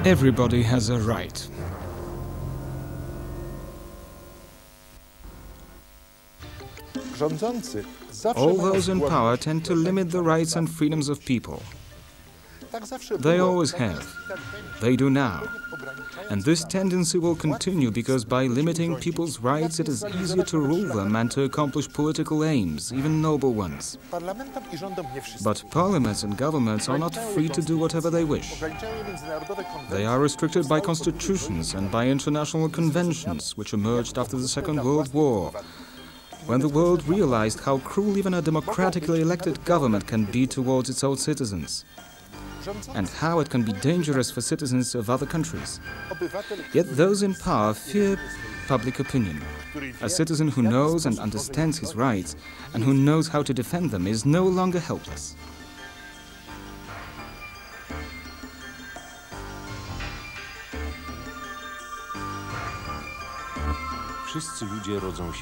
Everybody has a right. All those in power tend to limit the rights and freedoms of people. They always have. They do now. And this tendency will continue because by limiting people's rights it is easier to rule them and to accomplish political aims, even noble ones. But parliaments and governments are not free to do whatever they wish. They are restricted by constitutions and by international conventions which emerged after the Second World War, when the world realized how cruel even a democratically elected government can be towards its own citizens, and how it can be dangerous for citizens of other countries. Yet those in power fear public opinion. A citizen who knows and understands his rights and who knows how to defend them is no longer helpless.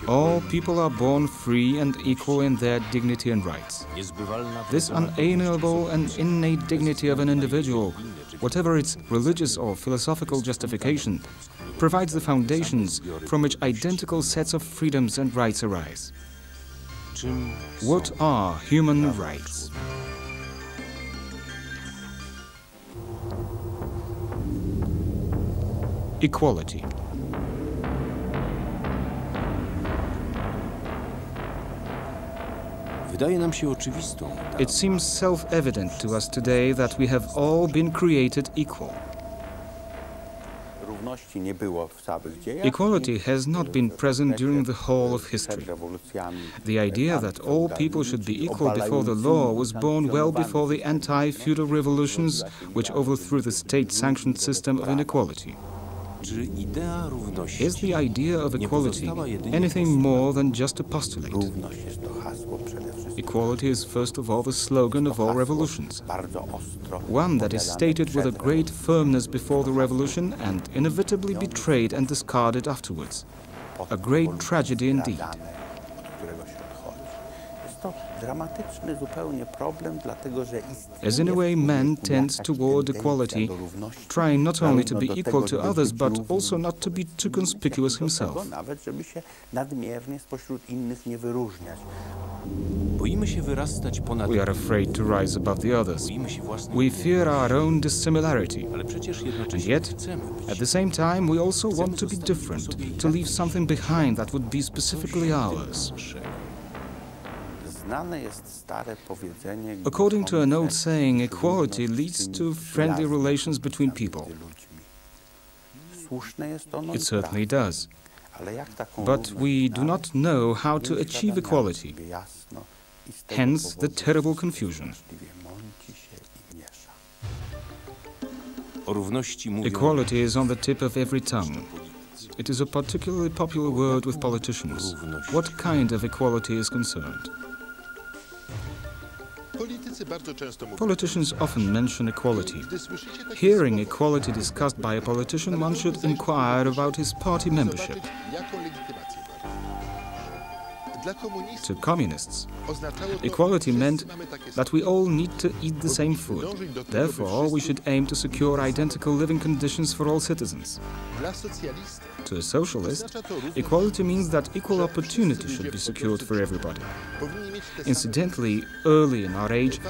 All people are born free and equal in their dignity and rights. This unalienable and innate dignity of an individual, whatever its religious or philosophical justification, provides the foundations from which identical sets of freedoms and rights arise. What are human rights? Equality. It seems self-evident to us today that we have all been created equal. Equality has not been present during the whole of history. The idea that all people should be equal before the law was born well before the anti-feudal revolutions which overthrew the state-sanctioned system of inequality. Is the idea of equality anything more than just a postulate? Equality is first of all the slogan of all revolutions, one that is stated with a great firmness before the revolution and inevitably betrayed and discarded afterwards. A great tragedy indeed. As in a way man tends toward equality, trying not only to be equal to others but also not to be too conspicuous himself. We are afraid to rise above the others. We fear our own dissimilarity. And yet, at the same time, we also want to be different, to leave something behind that would be specifically ours. According to an old saying, equality leads to friendly relations between people. It certainly does. But we do not know how to achieve equality. Hence the terrible confusion. Equality is on the tip of every tongue. It is a particularly popular word with politicians. What kind of equality is concerned? Politicians often mention equality. Hearing equality discussed by a politician, one should inquire about his party membership. To communists, equality meant that we all need to eat the same food. Therefore, we should aim to secure identical living conditions for all citizens. To a socialist, equality means that equal opportunity should be secured for everybody. Incidentally, early in our age,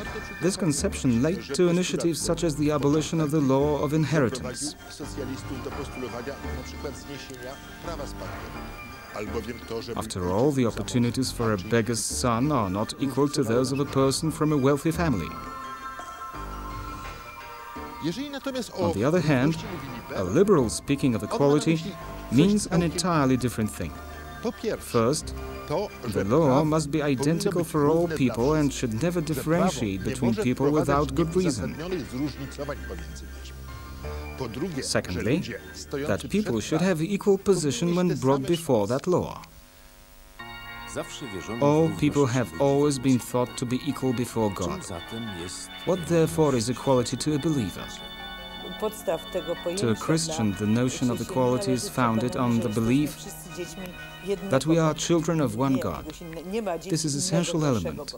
this conception led to initiatives such as the abolition of the law of inheritance. After all, the opportunities for a beggar's son are not equal to those of a person from a wealthy family. On the other hand, a liberal speaking of equality means an entirely different thing. First, the law must be identical for all people and should never differentiate between people without good reason. Secondly, that people should have equal position when brought before that law. All people have always been thought to be equal before God. What therefore is equality to a believer? To a Christian, the notion of equality is founded on the belief that we are children of one God. This is an essential element.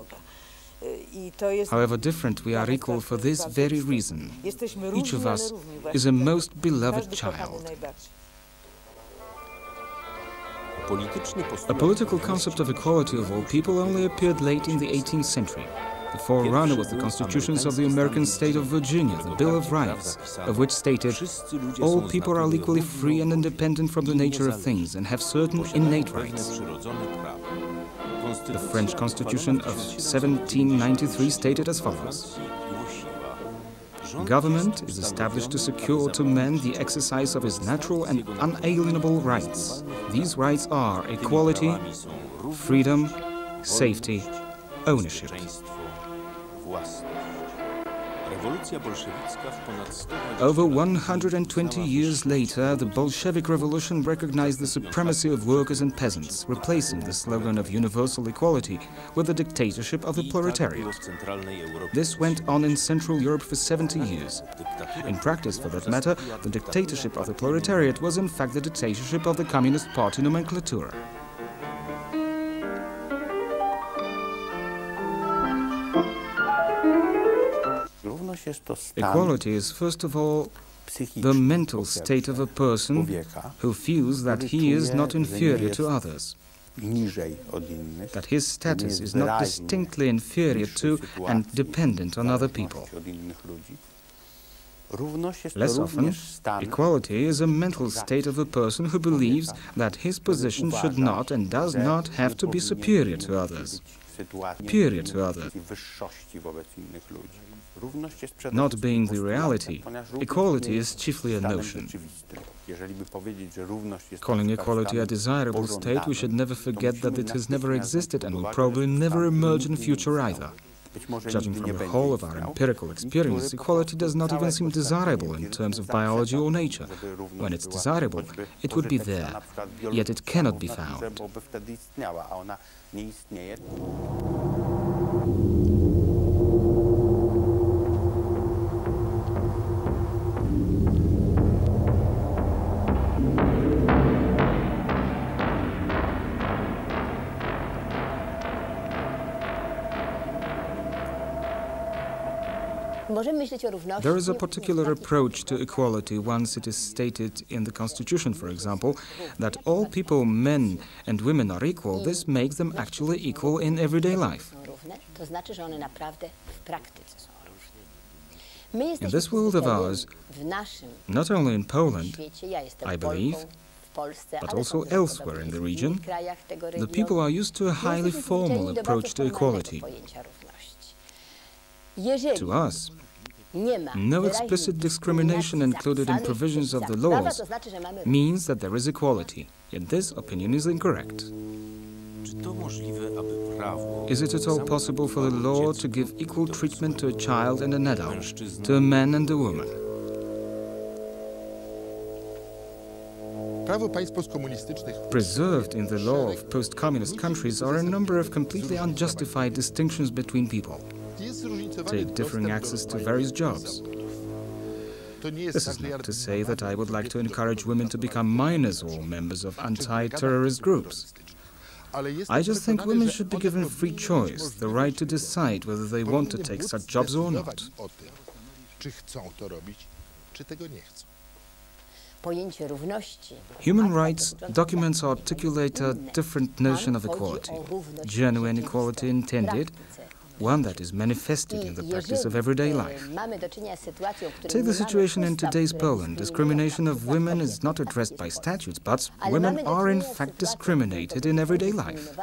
However different, we are equal for this very reason. Each of us is a most beloved child. A political concept of equality of all people only appeared late in the 18th century. The forerunner was the constitutions of the American state of Virginia, the Bill of Rights, of which stated, all people are equally free and independent from the nature of things and have certain innate rights. The French Constitution of 1793 stated as follows. Government is established to secure to man the exercise of his natural and unalienable rights. These rights are equality, freedom, safety, ownership. Over 120 years later, the Bolshevik Revolution recognized the supremacy of workers and peasants, replacing the slogan of universal equality with the dictatorship of the proletariat. This went on in Central Europe for 70 years. In practice, for that matter, the dictatorship of the proletariat was in fact the dictatorship of the Communist Party nomenclatura. Equality is, first of all, the mental state of a person who feels that he is not inferior to others, that his status is not distinctly inferior to and dependent on other people. Less often, equality is a mental state of a person who believes that his position should not and does not have to be superior to others. Not being the reality, equality is chiefly a notion. Calling equality a desirable state, we should never forget that it has never existed and will probably never emerge in future either. Judging from the whole of our empirical experience, equality does not even seem desirable in terms of biology or nature. When it's desirable, it would be there, yet it cannot be found. There is a particular approach to equality once it is stated in the Constitution, for example, that all people, men and women, are equal. This makes them actually equal in everyday life. In this world of ours, not only in Poland, I believe, but also elsewhere in the region, the people are used to a highly formal approach to equality. To us, no explicit discrimination included in provisions of the laws means that there is equality, yet this opinion is incorrect. Is it at all possible for the law to give equal treatment to a child and an adult, to a man and a woman? Preserved in the law of post-communist countries are a number of completely unjustified distinctions between people. Take differing access to various jobs. This is not to say that I would like to encourage women to become miners or members of anti-terrorist groups. I just think women should be given free choice, the right to decide whether they want to take such jobs or not. Human rights documents articulate a different notion of equality, genuine equality intended, one that is manifested in the practice of everyday life. Take the situation in today's Poland. Discrimination of women is not addressed by statutes, but women are in fact discriminated in everyday life.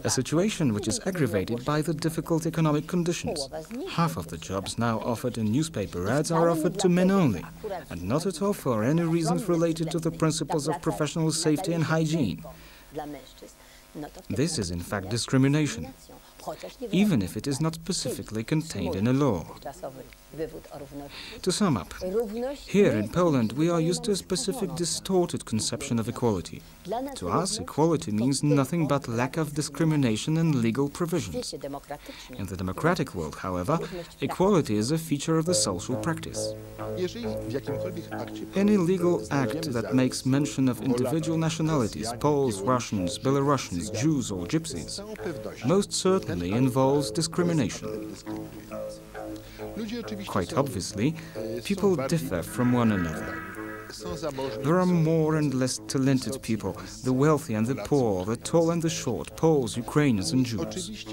A situation which is aggravated by the difficult economic conditions. Half of the jobs now offered in newspaper ads are offered to men only, and not at all for any reasons related to the principles of professional safety and hygiene. This is in fact discrimination. even if it is not specifically contained in a law. To sum up, here in Poland we are used to a specific distorted conception of equality. To us, equality means nothing but lack of discrimination and legal provisions. In the democratic world, however, equality is a feature of the social practice. Any legal act that makes mention of individual nationalities, Poles, Russians, Belarusians, Jews or Gypsies, most certainly involves discrimination. Quite obviously, people differ from one another. There are more and less talented people, the wealthy and the poor, the tall and the short, Poles, Ukrainians and Jews.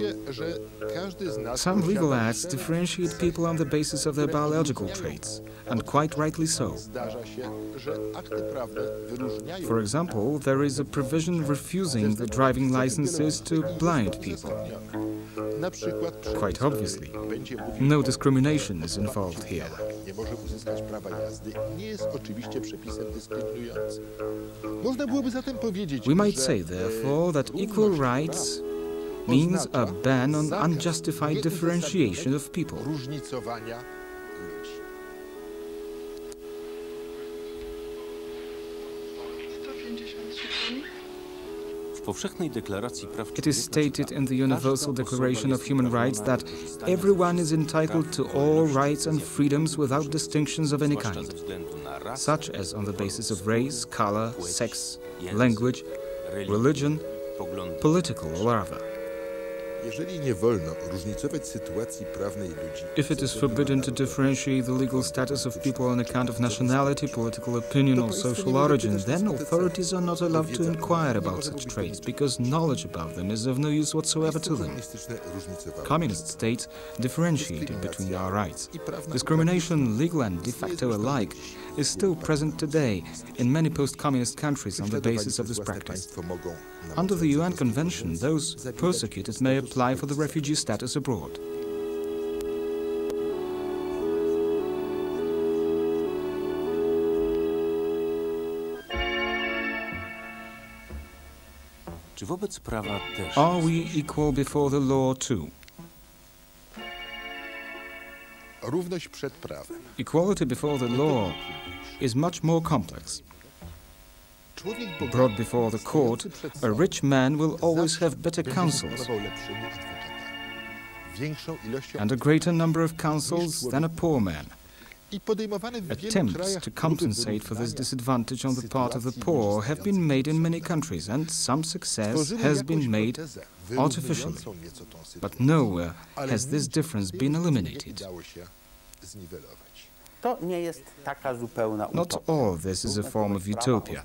Some legal acts differentiate people on the basis of their biological traits, and quite rightly so. For example, there is a provision refusing the driving licenses to blind people. Quite obviously, no discrimination is involved here. We might say, therefore, that equal rights means a ban on unjustified differentiation of people. It is stated in the Universal Declaration of Human Rights that everyone is entitled to all rights and freedoms without distinctions of any kind, such as on the basis of race, color, sex, language, religion, political or other. If it is forbidden to differentiate the legal status of people on account of nationality, political opinion or social origin, then authorities are not allowed to inquire about such traits, because knowledge about them is of no use whatsoever to them. Communist states differentiated between our rights. Discrimination, legal and de facto alike, is still present today in many post-communist countries on the basis of this practice. Under the UN Convention, those persecuted may apply for the refugee status abroad. Are we equal before the law too? Equality before the law is much more complex. Brought before the court, a rich man will always have better counsels and a greater number of counsels than a poor man. Attempts to compensate for this disadvantage on the part of the poor have been made in many countries, and some success has been made artificially. But nowhere has this difference been eliminated. Not all this is a form of utopia.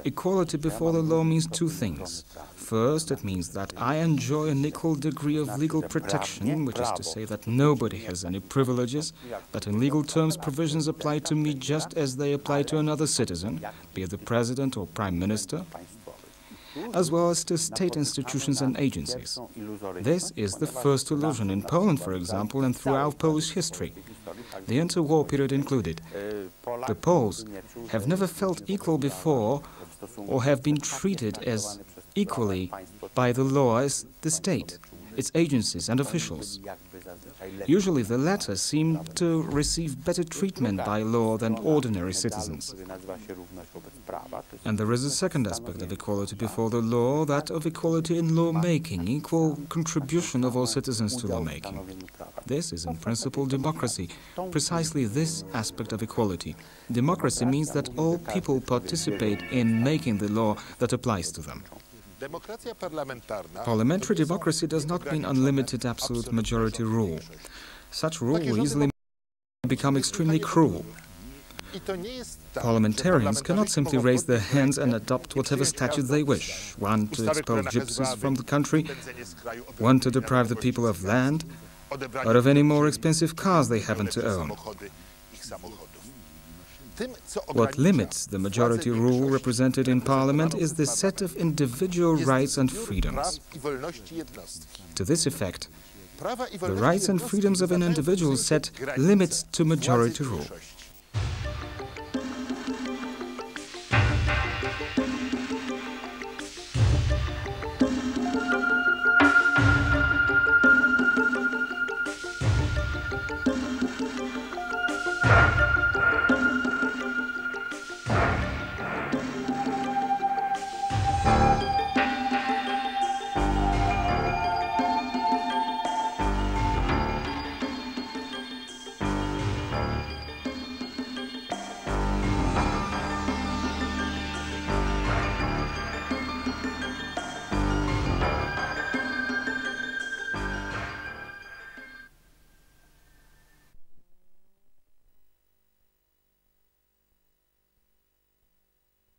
Equality before the law means two things. First, it means that I enjoy an equal degree of legal protection, which is to say that nobody has any privileges, that in legal terms provisions apply to me just as they apply to another citizen, be it the president or prime minister, as well as to state institutions and agencies. This is the first illusion in Poland, for example, and throughout Polish history, the interwar period included. The Poles have never felt equal before or have been treated as equally by the law as the state, its agencies and officials. Usually the latter seem to receive better treatment by law than ordinary citizens. And there is a second aspect of equality before the law, that of equality in lawmaking, equal contribution of all citizens to lawmaking. This is in principle democracy, precisely this aspect of equality. Democracy means that all people participate in making the law that applies to them. Parliamentary democracy does not mean unlimited absolute majority rule. Such rule easily become extremely cruel. Parliamentarians cannot simply raise their hands and adopt whatever statute they wish, one to expel gypsies from the country, one to deprive the people of land, or of any more expensive cars they happen to own. What limits the majority rule represented in Parliament is the set of individual rights and freedoms. To this effect, the rights and freedoms of an individual set limits to majority rule.